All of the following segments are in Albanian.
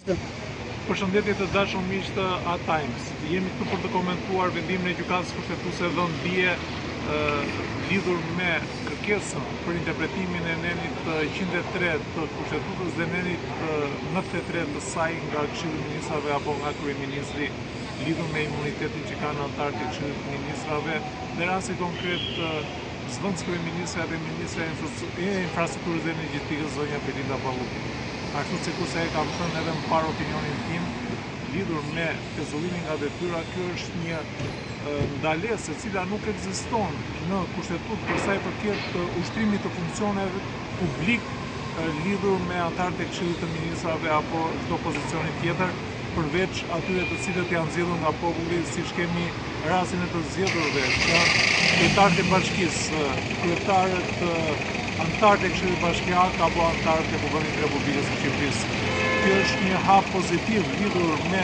Përshëndetje të dashur miq të A-Times. Jemi këtu për të komentuar vendimin e gjykatës kushtetuese dhënë dje lidhur me kërkesën për interpretimin e nenit 103 të kushtetutës dhe nenit 93 të saj nga Këshilli i Ministrave apo nga kryeministri lidhur me imunitetin që kanë anëtarët e Këshillit të Ministrave, në rasti konkret zëvendës kryeministre dhe ministre e infrastrukturës dhe energjetikës zonja Belinda Balluti. Ashtu sikurse e kam thënë edhe më parë opinionin tim lidhur me pezullimin nga detyra, kjo është një ndalesë e cila nuk ekziston në kushtetutë për sa i përket ushtrimit të funksioneve publik lidhur me anëtarët e Këshillit të Ministrave apo çdo pozicioni tjetër, përveç atyre të cilët janë zgjedhur nga populli, siç kemi rastin e të zgjedhurve, kryetarët e bashkisë, kryetarët anëtarët e Këshillit Bashkiak apo anëtarët e Kuvendit të Republikës së Shqipërisë. Kjo është një hap pozitiv lidhur me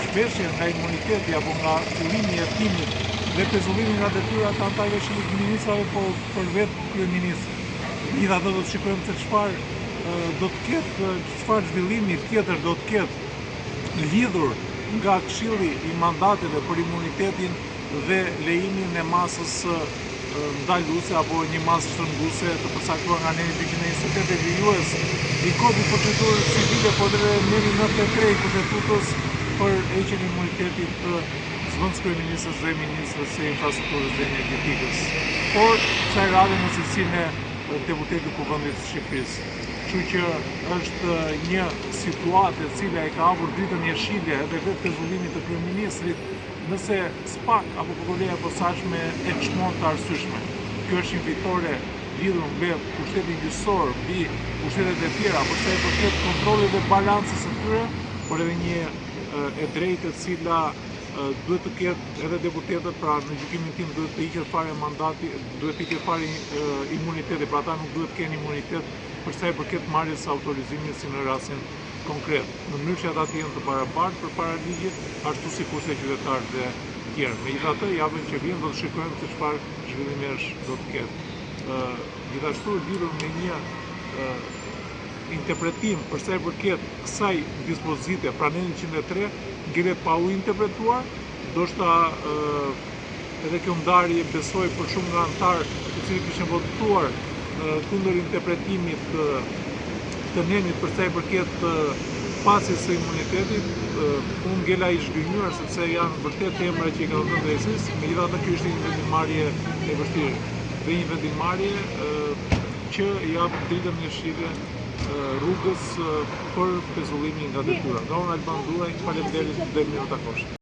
zhveshjen nga imuniteti apo nga fillimi i hetimit dhe pezullimin nga detyra të anëtarëve të Këshillit të Ministrave, por për vetë kryeministrin. Megjithatë do të shikojmë se çfarë do të ketë, çfarë zhvillimi tjetër do të ketë lidhur nga Këshilli i mandateve për imunitetin dhe lejimin e masës ndaluese apo një masë shtrënguese të përcaktuar nga neni 228 e vijues i kodit procedurës civile, por edhe neni 93 i kushtetutës për heqjen e imunitetit të zëvendës kryeministres dhe ministres së infrastrukturës dhe energjetikës, por kësaj radhe në cilësinë e deputetit të Kuvendit të Shqipërisë. Kështu që është një situatë e cila e ka hapur dritën jeshile edhe vetë pezullimit të kryeministrit, nëse SPAK apo Prokuroria e Posaçme e çmon të arsyeshme. Kjo është një fitore lidhur me pushtetin gjyqësor mbi pushtetet e tjera, për sa i përket kontrollit dhe balancës së tyre, por edhe një e drejtë e cila duhet të ketë edhe deputetët, pra në gjykimin tim duhet të hiqet fare mandati, duhet të hiqet fare imuniteti, pra ata nuk duhet të kenë imunitet për sa i përket marrjes së autorizimit si në rastin konkret, në mënyrë që ata të jenë të barabartë përpara ligjit, ashtu sikurse qytetarët e tjerë. Megjithatë, javën që vjen do të shikojmë se çfarë zhvillimesh do të ketë. Gjithashtu lidhur me një interpretim për sa i përket kësaj dispozite, pra neni 103, ngelet pa u interpretuar, ndoshta edhe kjo ndarje besoj për shumë nga anëtarë të cilët kishin votuar kundër interpretimit të nenit për sa i përket pasjes së imunitetit, unë ngela i zhgënjur sepse janë vërtet emra që i kanë dhënë drejtësisë, megjithatë kjo është një vendimmarrje e vështirë dhe një vendimmarrje që jap dritën jeshile rrugës për pezullimin nga detyra. Nga unë Alban Duraj, faleminderit dhe mirë takosh.